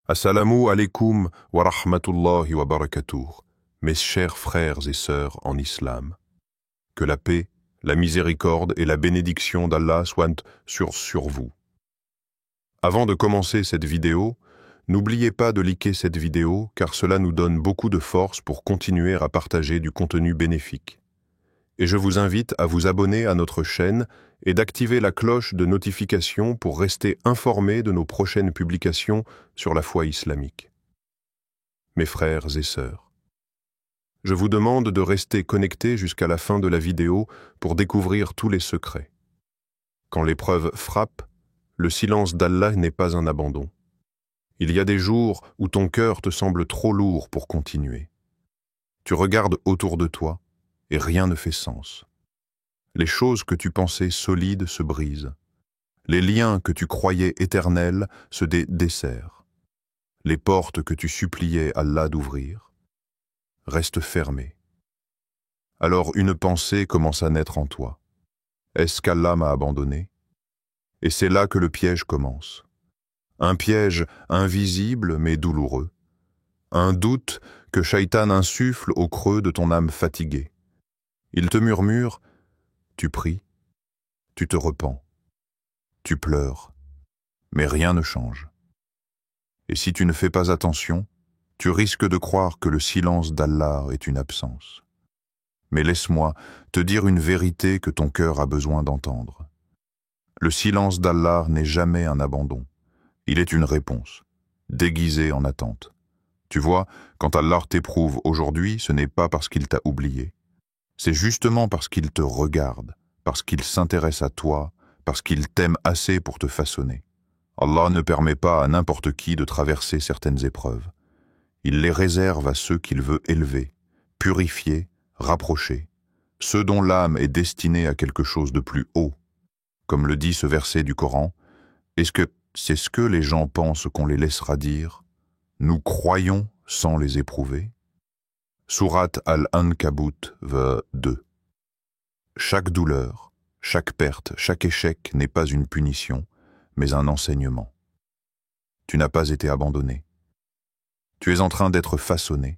Assalamu alaikum wa rahmatullahi wa barakatuh, mes chers frères et sœurs en islam. Que la paix, la miséricorde et la bénédiction d'Allah soient sur vous. Avant de commencer cette vidéo, n'oubliez pas de liker cette vidéo car cela nous donne beaucoup de force pour continuer à partager du contenu bénéfique. Et je vous invite à vous abonner à notre chaîne et d'activer la cloche de notification pour rester informé de nos prochaines publications sur la foi islamique. Mes frères et sœurs, je vous demande de rester connectés jusqu'à la fin de la vidéo pour découvrir tous les secrets. Quand l'épreuve frappe, le silence d'Allah n'est pas un abandon. Il y a des jours où ton cœur te semble trop lourd pour continuer. Tu regardes autour de toi et rien ne fait sens. Les choses que tu pensais solides se brisent. Les liens que tu croyais éternels se desserrent. Les portes que tu suppliais Allah d'ouvrir restent fermées. Alors une pensée commence à naître en toi. Est-ce qu'Allah m'a abandonné? Et c'est là que le piège commence. Un piège invisible mais douloureux. Un doute que Shaitan insuffle au creux de ton âme fatiguée. Il te murmure, tu pries, tu te repens, tu pleures, mais rien ne change. Et si tu ne fais pas attention, tu risques de croire que le silence d'Allah est une absence. Mais laisse-moi te dire une vérité que ton cœur a besoin d'entendre. Le silence d'Allah n'est jamais un abandon. Il est une réponse, déguisée en attente. Tu vois, quand Allah t'éprouve aujourd'hui, ce n'est pas parce qu'il t'a oublié. C'est justement parce qu'il te regarde, parce qu'il s'intéresse à toi, parce qu'il t'aime assez pour te façonner. Allah ne permet pas à n'importe qui de traverser certaines épreuves. Il les réserve à ceux qu'il veut élever, purifier, rapprocher, ceux dont l'âme est destinée à quelque chose de plus haut. Comme le dit ce verset du Coran, est-ce que c'est ce que les gens pensent qu'on les laissera dire? Nous croyons sans les éprouver. Sourate Al-Ankabut, 2. Chaque douleur, chaque perte, chaque échec n'est pas une punition, mais un enseignement. Tu n'as pas été abandonné. Tu es en train d'être façonné.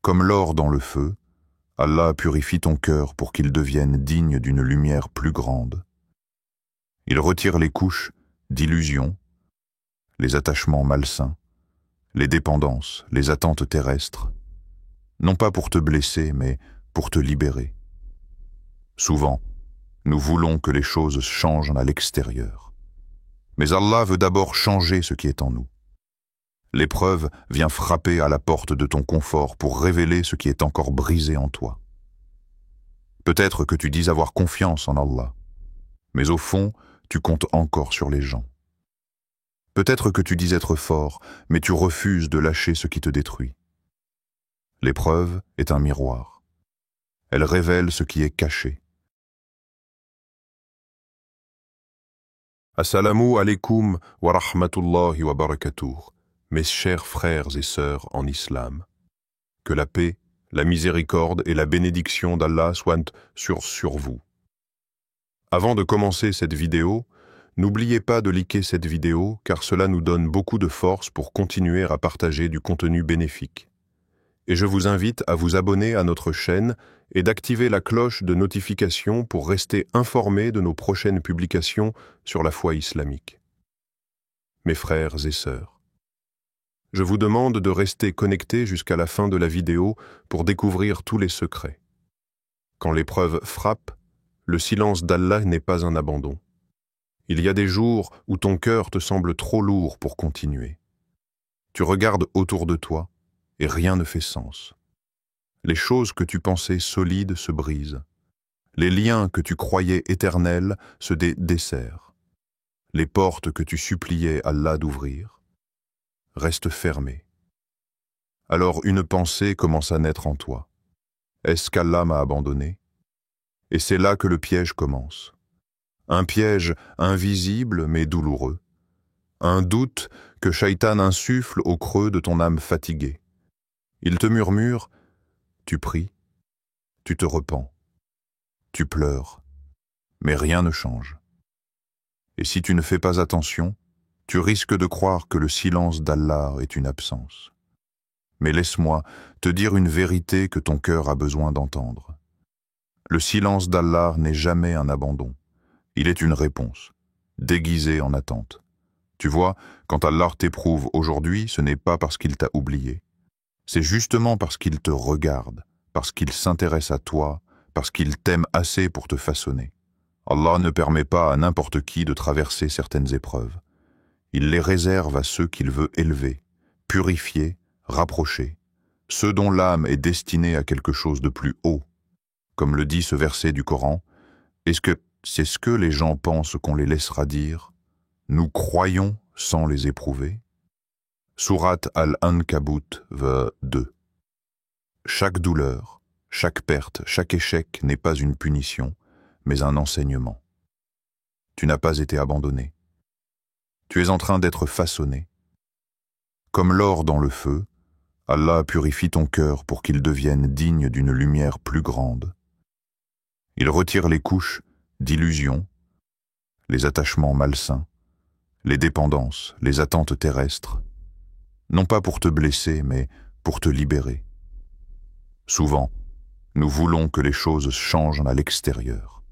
Comme l'or dans le feu, Allah purifie ton cœur pour qu'il devienne digne d'une lumière plus grande. Il retire les couches d'illusions, les attachements malsains, les dépendances, les attentes terrestres, non pas pour te blesser, mais pour te libérer. Souvent, nous voulons que les choses changent à l'extérieur. Mais Allah veut d'abord changer ce qui est en nous. L'épreuve vient frapper à la porte de ton confort pour révéler ce qui est encore brisé en toi. Peut-être que tu dis avoir confiance en Allah, mais au fond, tu comptes encore sur les gens. Peut-être que tu dis être fort, mais tu refuses de lâcher ce qui te détruit. L'épreuve est un miroir. Elle révèle ce qui est caché. Assalamu alaikum wa rahmatullahi wa barakatuh, mes chers frères et sœurs en islam. Que la paix, la miséricorde et la bénédiction d'Allah soient sur vous. Avant de commencer cette vidéo, n'oubliez pas de liker cette vidéo car cela nous donne beaucoup de force pour continuer à partager du contenu bénéfique. Et je vous invite à vous abonner à notre chaîne et d'activer la cloche de notification pour rester informé de nos prochaines publications sur la foi islamique. Mes frères et sœurs, je vous demande de rester connectés jusqu'à la fin de la vidéo pour découvrir tous les secrets. Quand l'épreuve frappe, le silence d'Allah n'est pas un abandon. Il y a des jours où ton cœur te semble trop lourd pour continuer. Tu regardes autour de toi et rien ne fait sens. Les choses que tu pensais solides se brisent. Les liens que tu croyais éternels se desserrent. Les portes que tu suppliais Allah d'ouvrir restent fermées. Alors une pensée commence à naître en toi. Est-ce qu'Allah m'a abandonné? Et c'est là que le piège commence. Un piège invisible mais douloureux. Un doute que Shaitan insuffle au creux de ton âme fatiguée. Il te murmure, tu pries, tu te repens, tu pleures, mais rien ne change. Et si tu ne fais pas attention, tu risques de croire que le silence d'Allah est une absence. Mais laisse-moi te dire une vérité que ton cœur a besoin d'entendre. Le silence d'Allah n'est jamais un abandon. Il est une réponse, déguisée en attente. Tu vois, quand Allah t'éprouve aujourd'hui, ce n'est pas parce qu'il t'a oublié. C'est justement parce qu'il te regarde, parce qu'il s'intéresse à toi, parce qu'il t'aime assez pour te façonner. Allah ne permet pas à n'importe qui de traverser certaines épreuves. Il les réserve à ceux qu'il veut élever, purifier, rapprocher, ceux dont l'âme est destinée à quelque chose de plus haut. Comme le dit ce verset du Coran, est-ce que c'est ce que les gens pensent qu'on les laissera dire? Nous croyons sans les éprouver. Sourate Al-Ankabut, 2. Chaque douleur, chaque perte, chaque échec n'est pas une punition, mais un enseignement. Tu n'as pas été abandonné. Tu es en train d'être façonné. Comme l'or dans le feu, Allah purifie ton cœur pour qu'il devienne digne d'une lumière plus grande. Il retire les couches d'illusions, les attachements malsains, les dépendances, les attentes terrestres, non pas pour te blesser, mais pour te libérer. Souvent, nous voulons que les choses changent à l'extérieur.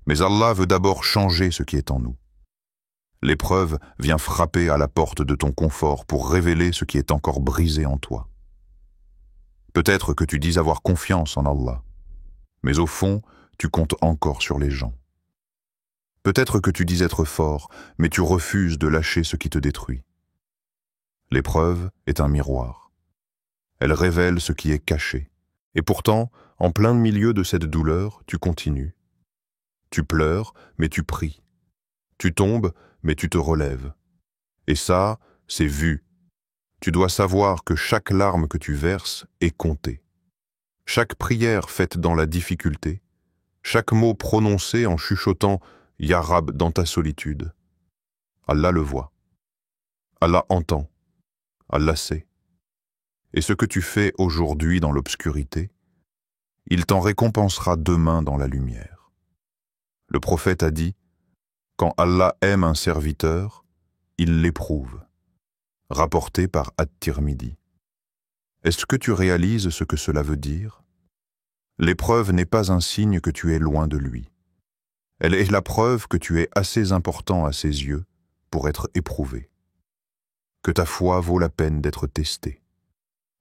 Mais Allah veut d'abord changer ce qui est en nous. L'épreuve vient frapper à la porte de ton confort pour révéler ce qui est encore brisé en toi. Peut-être que tu dis avoir confiance en Allah, mais au fond, tu comptes encore sur les gens. Peut-être que tu dis être fort, mais tu refuses de lâcher ce qui te détruit. L'épreuve est un miroir. Elle révèle ce qui est caché. Et pourtant, en plein milieu de cette douleur, tu continues. Tu pleures, mais tu pries. Tu tombes, mais tu te relèves. Et ça, c'est vu. Tu dois savoir que chaque larme que tu verses est comptée. Chaque prière faite dans la difficulté, chaque mot prononcé en chuchotant « Ya Rab » dans ta solitude. Allah le voit. Allah entend. Allah sait. Et ce que tu fais aujourd'hui dans l'obscurité, il t'en récompensera demain dans la lumière. Le prophète a dit « Quand Allah aime un serviteur, il l'éprouve » rapporté par At-Tirmidhi. Est-ce que tu réalises ce que cela veut dire? L'épreuve n'est pas un signe que tu es loin de lui. Elle est la preuve que tu es assez important à ses yeux pour être éprouvé. Que ta foi vaut la peine d'être testée.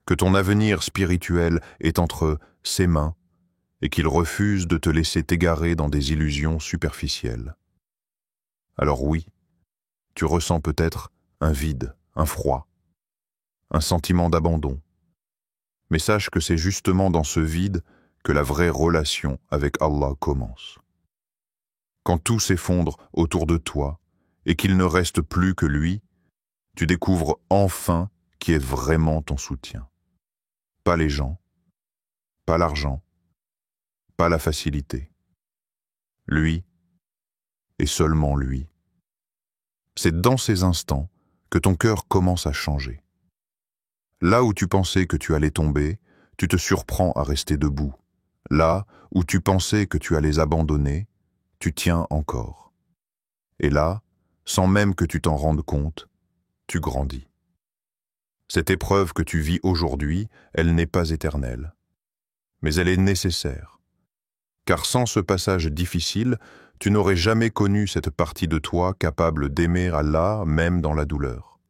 Que ton avenir spirituel est entre ses mains et qu'il refuse de te laisser t'égarer dans des illusions superficielles. Alors oui, tu ressens peut-être un vide, un froid, un sentiment d'abandon. Mais sache que c'est justement dans ce vide que la vraie relation avec Allah commence. Quand tout s'effondre autour de toi et qu'il ne reste plus que lui, tu découvres enfin qui est vraiment ton soutien. Pas les gens, pas l'argent, pas la facilité. Lui et seulement lui. C'est dans ces instants que ton cœur commence à changer. Là où tu pensais que tu allais tomber, tu te surprends à rester debout. Là où tu pensais que tu allais abandonner, tu tiens encore. Et là, sans même que tu t'en rendes compte, tu grandis. Cette épreuve que tu vis aujourd'hui, elle n'est pas éternelle. Mais elle est nécessaire. Car sans ce passage difficile, tu n'aurais jamais connu cette partie de toi capable d'aimer Allah même dans la douleur.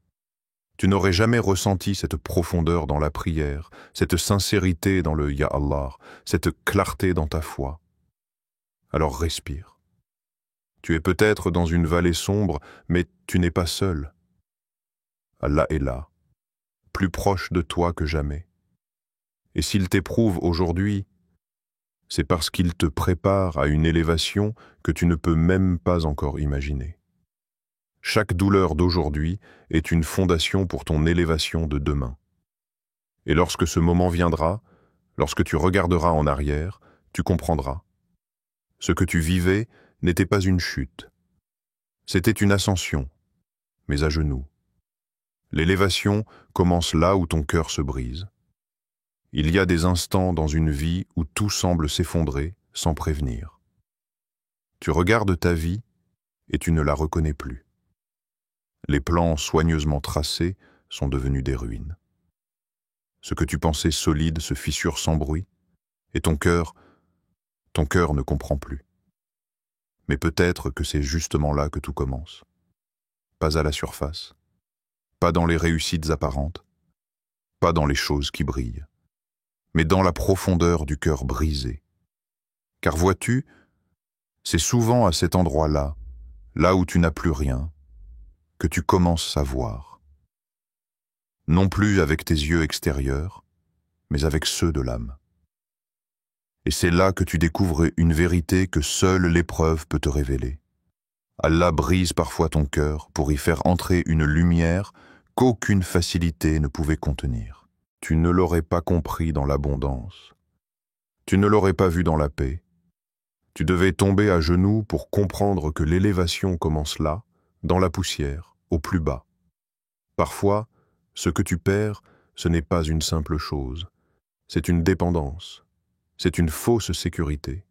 Tu n'aurais jamais ressenti cette profondeur dans la prière, cette sincérité dans le Ya Allah, cette clarté dans ta foi. Alors respire. Tu es peut-être dans une vallée sombre, mais tu n'es pas seul. Allah est là, plus proche de toi que jamais. Et s'il t'éprouve aujourd'hui, c'est parce qu'il te prépare à une élévation que tu ne peux même pas encore imaginer. Chaque douleur d'aujourd'hui est une fondation pour ton élévation de demain. Et lorsque ce moment viendra, lorsque tu regarderas en arrière, tu comprendras. Ce que tu vivais n'était pas une chute. C'était une ascension, mais à genoux. L'élévation commence là où ton cœur se brise. Il y a des instants dans une vie où tout semble s'effondrer sans prévenir. Tu regardes ta vie et tu ne la reconnais plus. Les plans soigneusement tracés sont devenus des ruines. Ce que tu pensais solide se fissure sans bruit, et ton cœur ne comprend plus. Mais peut-être que c'est justement là que tout commence. Pas à la surface, pas dans les réussites apparentes, pas dans les choses qui brillent, mais dans la profondeur du cœur brisé. Car vois-tu, c'est souvent à cet endroit-là, là où tu n'as plus rien, que tu commences à voir. Non plus avec tes yeux extérieurs, mais avec ceux de l'âme. Et c'est là que tu découvres une vérité que seule l'épreuve peut te révéler. Allah brise parfois ton cœur pour y faire entrer une lumière qu'aucune facilité ne pouvait contenir. Tu ne l'aurais pas compris dans l'abondance. Tu ne l'aurais pas vu dans la paix. Tu devais tomber à genoux pour comprendre que l'élévation commence là, dans la poussière, au plus bas. Parfois, ce que tu perds, ce n'est pas une simple chose. C'est une dépendance. C'est une fausse sécurité.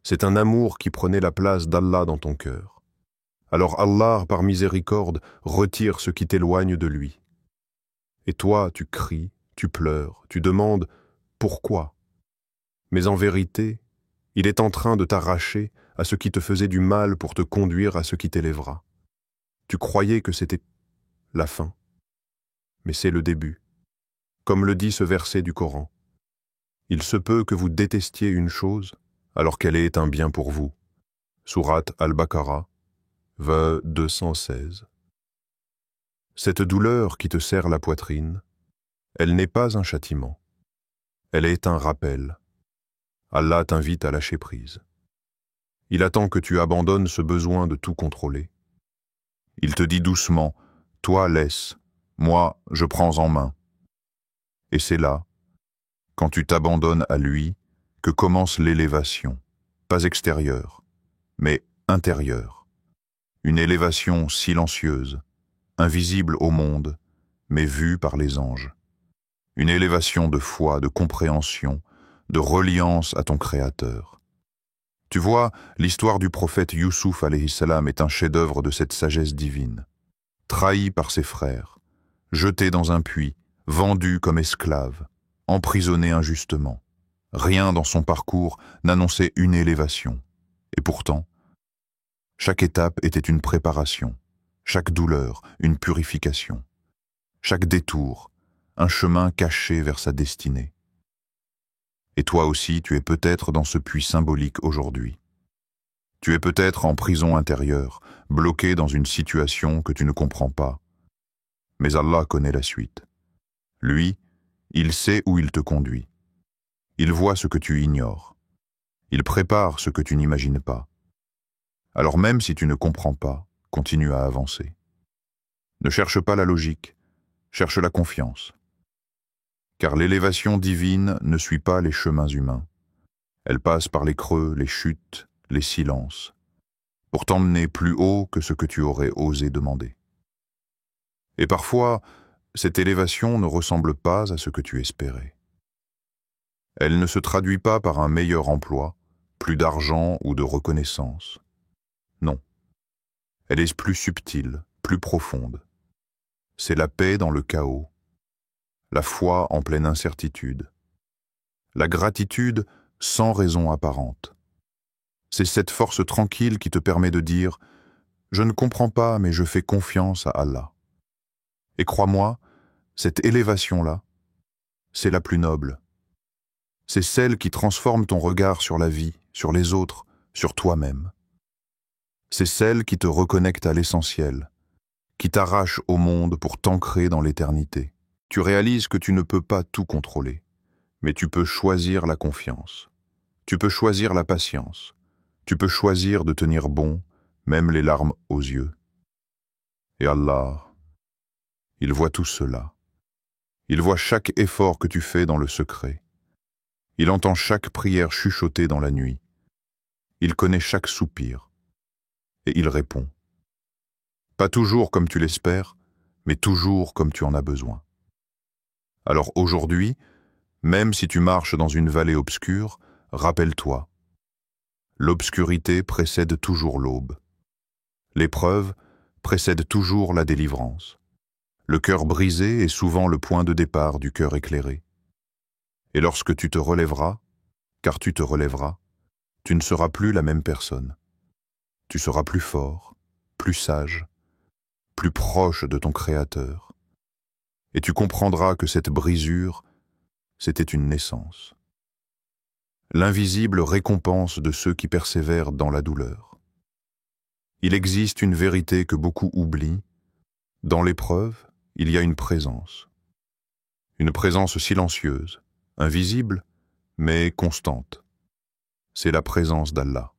C'est un amour qui prenait la place d'Allah dans ton cœur. Alors Allah, par miséricorde, retire ce qui t'éloigne de lui. Et toi, tu cries, tu pleures, tu demandes « Pourquoi ?» Mais en vérité, il est en train de t'arracher à ce qui te faisait du mal pour te conduire à ce qui t'élèvera. Tu croyais que c'était la fin, mais c'est le début. Comme le dit ce verset du Coran, « Il se peut que vous détestiez une chose alors qu'elle est un bien pour vous. » Sourate Al-Baqarah, verset 216. Cette douleur qui te serre la poitrine, elle n'est pas un châtiment. Elle est un rappel. Allah t'invite à lâcher prise. Il attend que tu abandonnes ce besoin de tout contrôler. Il te dit doucement, « Toi laisse, moi je prends en main. » Et c'est là, quand tu t'abandonnes à lui, que commence l'élévation, pas extérieure, mais intérieure. Une élévation silencieuse, invisible au monde, mais vue par les anges. Une élévation de foi, de compréhension, de reliance à ton Créateur. Tu vois, l'histoire du prophète Youssouf alayhi salam est un chef-d'œuvre de cette sagesse divine. Trahi par ses frères, jeté dans un puits, vendu comme esclave, emprisonné injustement. Rien dans son parcours n'annonçait une élévation. Et pourtant, chaque étape était une préparation, chaque douleur une purification, chaque détour un chemin caché vers sa destinée. Et toi aussi, tu es peut-être dans ce puits symbolique aujourd'hui. Tu es peut-être en prison intérieure, bloqué dans une situation que tu ne comprends pas. Mais Allah connaît la suite. Lui, il sait où il te conduit. Il voit ce que tu ignores. Il prépare ce que tu n'imagines pas. Alors même si tu ne comprends pas, continue à avancer. Ne cherche pas la logique, cherche la confiance. Car l'élévation divine ne suit pas les chemins humains. Elle passe par les creux, les chutes, les silences, pour t'emmener plus haut que ce que tu aurais osé demander. Et parfois, cette élévation ne ressemble pas à ce que tu espérais. Elle ne se traduit pas par un meilleur emploi, plus d'argent ou de reconnaissance. Non. Elle est plus subtile, plus profonde. C'est la paix dans le chaos, la foi en pleine incertitude, la gratitude sans raison apparente. C'est cette force tranquille qui te permet de dire « Je ne comprends pas, mais je fais confiance à Allah ». Et crois-moi, cette élévation-là, c'est la plus noble. C'est celle qui transforme ton regard sur la vie, sur les autres, sur toi-même. C'est celle qui te reconnecte à l'essentiel, qui t'arrache au monde pour t'ancrer dans l'éternité. Tu réalises que tu ne peux pas tout contrôler, mais tu peux choisir la confiance. Tu peux choisir la patience. Tu peux choisir de tenir bon, même les larmes aux yeux. Et Allah, il voit tout cela. Il voit chaque effort que tu fais dans le secret. Il entend chaque prière chuchotée dans la nuit. Il connaît chaque soupir. Et il répond. Pas toujours comme tu l'espères, mais toujours comme tu en as besoin. Alors aujourd'hui, même si tu marches dans une vallée obscure, rappelle-toi. L'obscurité précède toujours l'aube. L'épreuve précède toujours la délivrance. Le cœur brisé est souvent le point de départ du cœur éclairé. Et lorsque tu te relèveras, car tu te relèveras, tu ne seras plus la même personne. Tu seras plus fort, plus sage, plus proche de ton Créateur. Et tu comprendras que cette brisure, c'était une naissance. L'invisible récompense de ceux qui persévèrent dans la douleur. Il existe une vérité que beaucoup oublient. Dans l'épreuve, il y a une présence silencieuse, invisible, mais constante. C'est la présence d'Allah.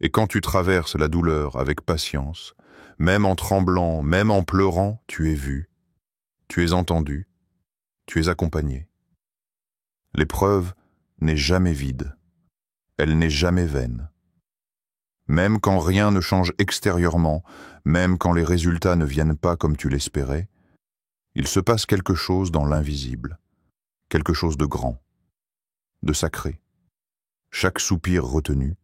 Et quand tu traverses la douleur avec patience, même en tremblant, même en pleurant, tu es vu, tu es entendu, tu es accompagné. L'épreuve n'est jamais vide, elle n'est jamais vaine. Même quand rien ne change extérieurement, même quand les résultats ne viennent pas comme tu l'espérais, il se passe quelque chose dans l'invisible, quelque chose de grand, de sacré. Chaque soupir retenu,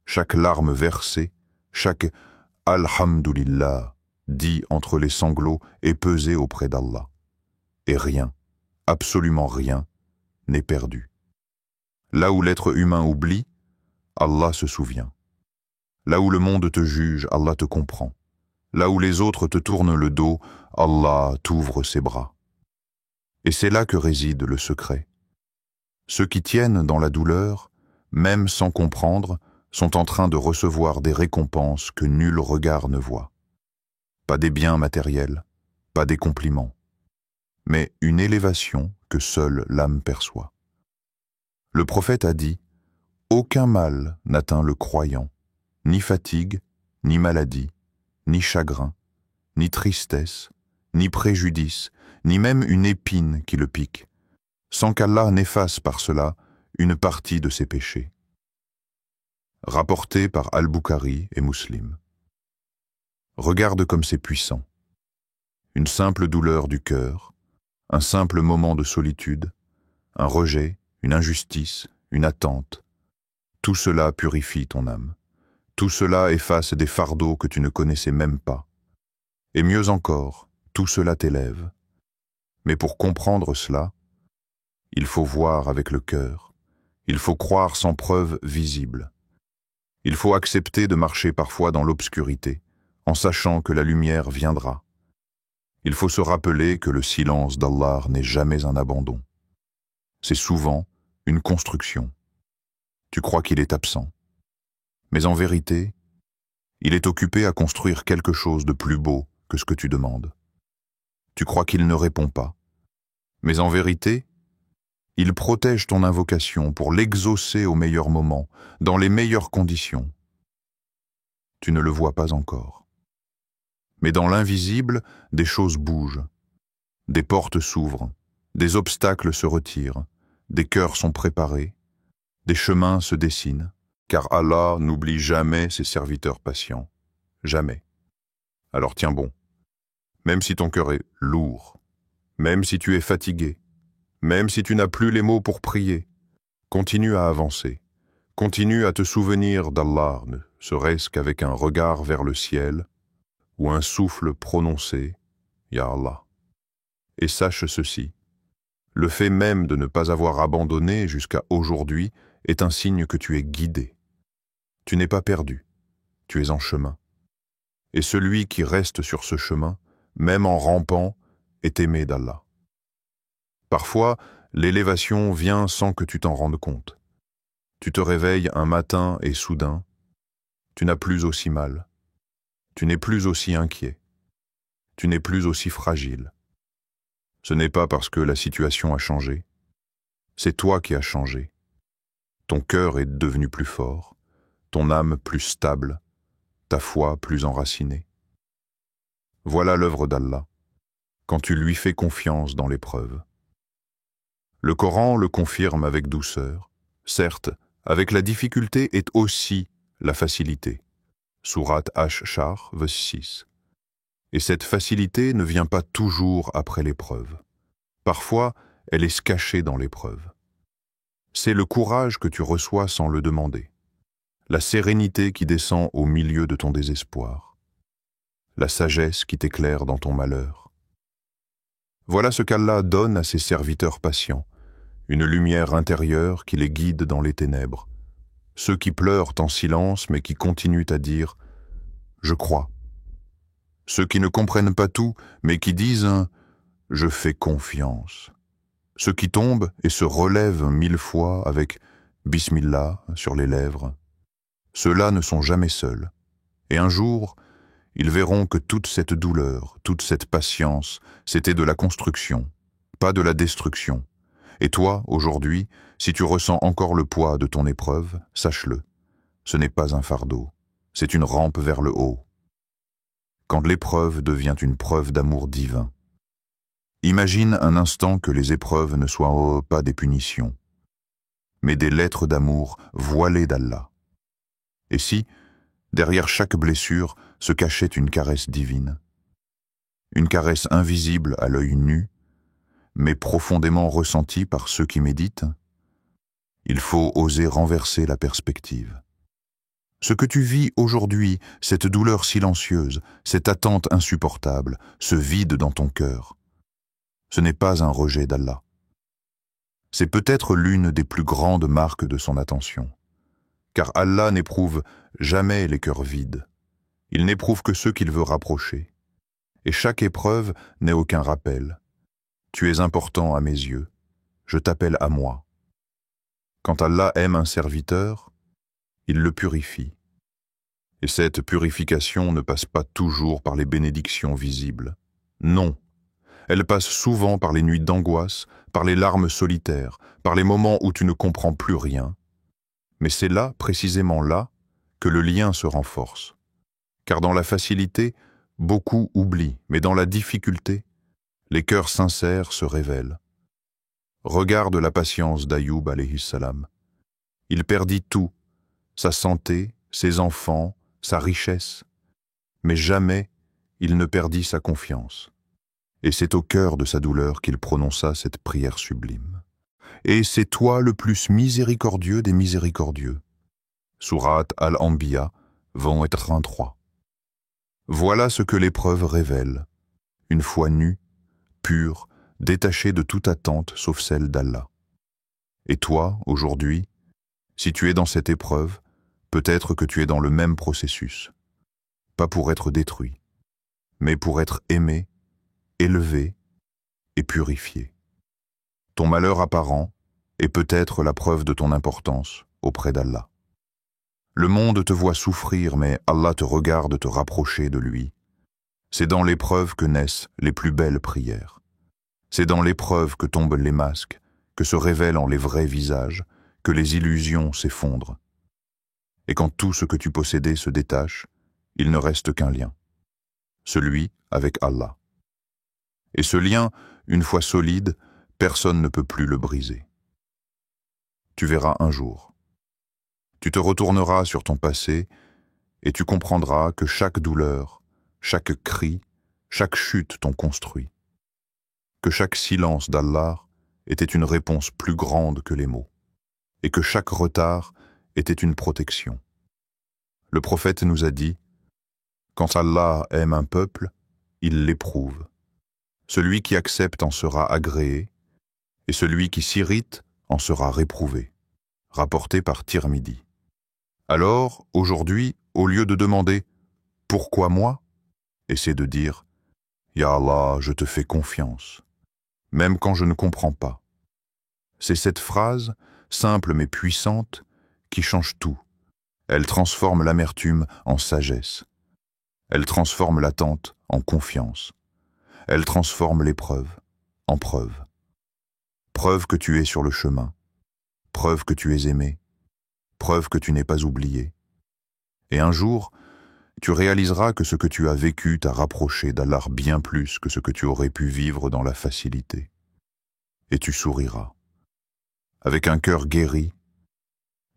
chaque larme versée, chaque « Alhamdulillah » dit entre les sanglots est pesé auprès d'Allah. Et rien, absolument rien, n'est perdu. Là où l'être humain oublie, Allah se souvient. Là où le monde te juge, Allah te comprend. Là où les autres te tournent le dos, Allah t'ouvre ses bras. Et c'est là que réside le secret. Ceux qui tiennent dans la douleur, même sans comprendre, sont en train de recevoir des récompenses que nul regard ne voit. Pas des biens matériels, pas des compliments, mais une élévation que seule l'âme perçoit. Le prophète a dit « Aucun mal n'atteint le croyant, ni fatigue, ni maladie, ni chagrin, ni tristesse, ni préjudice, ni même une épine qui le pique, sans qu'Allah n'efface par cela une partie de ses péchés. » Rapporté par Al-Bukhari et Muslim. Regarde comme c'est puissant. Une simple douleur du cœur, un simple moment de solitude, un rejet, une injustice, une attente. Tout cela purifie ton âme. Tout cela efface des fardeaux que tu ne connaissais même pas. Et mieux encore, tout cela t'élève. Mais pour comprendre cela, il faut voir avec le cœur. Il faut croire sans preuve visible. Il faut accepter de marcher parfois dans l'obscurité, en sachant que la lumière viendra. Il faut se rappeler que le silence d'Allah n'est jamais un abandon. C'est souvent une construction. Tu crois qu'il est absent. Mais en vérité, il est occupé à construire quelque chose de plus beau que ce que tu demandes. Tu crois qu'il ne répond pas. Mais en vérité, il protège ton invocation pour l'exaucer au meilleur moment, dans les meilleures conditions. Tu ne le vois pas encore. Mais dans l'invisible, des choses bougent. Des portes s'ouvrent, des obstacles se retirent, des cœurs sont préparés, des chemins se dessinent, car Allah n'oublie jamais ses serviteurs patients. Jamais. Alors tiens bon. Même si ton cœur est lourd, même si tu es fatigué, même si tu n'as plus les mots pour prier, continue à avancer. Continue à te souvenir d'Allah, ne serait-ce qu'avec un regard vers le ciel ou un souffle prononcé, Ya Allah. Et sache ceci, le fait même de ne pas avoir abandonné jusqu'à aujourd'hui est un signe que tu es guidé. Tu n'es pas perdu, tu es en chemin. Et celui qui reste sur ce chemin, même en rampant, est aimé d'Allah. Parfois, l'élévation vient sans que tu t'en rendes compte. Tu te réveilles un matin et soudain, tu n'as plus aussi mal. Tu n'es plus aussi inquiet. Tu n'es plus aussi fragile. Ce n'est pas parce que la situation a changé. C'est toi qui as changé. Ton cœur est devenu plus fort, ton âme plus stable, ta foi plus enracinée. Voilà l'œuvre d'Allah, quand tu lui fais confiance dans l'épreuve. Le Coran le confirme avec douceur. Certes, avec la difficulté est aussi la facilité. Sourate Ash-Shar, verset 6. Et cette facilité ne vient pas toujours après l'épreuve. Parfois, elle est cachée dans l'épreuve. C'est le courage que tu reçois sans le demander. La sérénité qui descend au milieu de ton désespoir. la sagesse qui t'éclaire dans ton malheur. Voilà ce qu'Allah donne à ses serviteurs patients, une lumière intérieure qui les guide dans les ténèbres. Ceux qui pleurent en silence mais qui continuent à dire « Je crois ». Ceux qui ne comprennent pas tout mais qui disent un « Je fais confiance ». Ceux qui tombent et se relèvent 1000 fois avec « Bismillah » sur les lèvres. Ceux-là ne sont jamais seuls. Et un jour, ils verront que toute cette douleur, toute cette patience, c'était de la construction, pas de la destruction. Et toi, aujourd'hui, si tu ressens encore le poids de ton épreuve, sache-le, ce n'est pas un fardeau, c'est une rampe vers le haut. Quand l'épreuve devient une preuve d'amour divin. Imagine un instant que les épreuves ne soient pas des punitions, mais des lettres d'amour voilées d'Allah. Et si, derrière chaque blessure, se cachait une caresse divine, une caresse invisible à l'œil nu, mais profondément ressentie par ceux qui méditent, il faut oser renverser la perspective. Ce que tu vis aujourd'hui, cette douleur silencieuse, cette attente insupportable, ce vide dans ton cœur, ce n'est pas un rejet d'Allah. C'est peut-être l'une des plus grandes marques de son attention. Car Allah n'éprouve jamais les cœurs vides. Il n'éprouve que ceux qu'il veut rapprocher. Et chaque épreuve n'est aucun rappel. Tu es important à mes yeux. Je t'appelle à moi. Quand Allah aime un serviteur, il le purifie. Et cette purification ne passe pas toujours par les bénédictions visibles. Non. Elle passe souvent par les nuits d'angoisse, par les larmes solitaires, par les moments où tu ne comprends plus rien. Mais c'est là, précisément là, que le lien se renforce. Car dans la facilité, beaucoup oublient, mais dans la difficulté, les cœurs sincères se révèlent. Regarde la patience d'Ayoub alayhi salam. Il perdit tout, sa santé, ses enfants, sa richesse, mais jamais il ne perdit sa confiance. Et c'est au cœur de sa douleur qu'il prononça cette prière sublime. Et c'est toi le plus miséricordieux des miséricordieux. Sourate Al-Anbiya, vont être 23. Voilà ce que l'épreuve révèle. Une foi nue, pure, détachée de toute attente sauf celle d'Allah. Et toi, aujourd'hui, si tu es dans cette épreuve, peut-être que tu es dans le même processus. Pas pour être détruit, mais pour être aimé, élevé et purifié. Ton malheur apparent est peut-être la preuve de ton importance auprès d'Allah. Le monde te voit souffrir, mais Allah te regarde te rapprocher de lui. C'est dans l'épreuve que naissent les plus belles prières. C'est dans l'épreuve que tombent les masques, que se révèlent les vrais visages, que les illusions s'effondrent. Et quand tout ce que tu possédais se détache, il ne reste qu'un lien, celui avec Allah. Et ce lien, une fois solide, personne ne peut plus le briser. Tu verras un jour. Tu te retourneras sur ton passé et tu comprendras que chaque douleur, chaque cri, chaque chute t'ont construit. Que chaque silence d'Allah était une réponse plus grande que les mots. Et que chaque retard était une protection. Le prophète nous a dit, quand Allah aime un peuple, il l'éprouve. Celui qui accepte en sera agréé, et celui qui s'irrite en sera réprouvé. Rapporté par Tirmidhi. Alors, aujourd'hui, au lieu de demander « Pourquoi moi ?», essaie de dire « Ya Allah, je te fais confiance », même quand je ne comprends pas. C'est cette phrase, simple mais puissante, qui change tout. Elle transforme l'amertume en sagesse. Elle transforme l'attente en confiance. Elle transforme l'épreuve en preuve. Preuve que tu es sur le chemin. Preuve que tu es aimé. Preuve que tu n'es pas oublié. Et un jour, tu réaliseras que ce que tu as vécu t'a rapproché d'Allah bien plus que ce que tu aurais pu vivre dans la facilité. Et tu souriras. Avec un cœur guéri,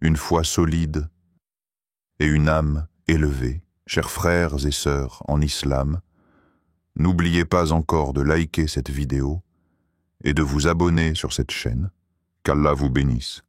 une foi solide et une âme élevée, chers frères et sœurs en islam, n'oubliez pas encore de liker cette vidéo et de vous abonner sur cette chaîne. Qu'Allah vous bénisse.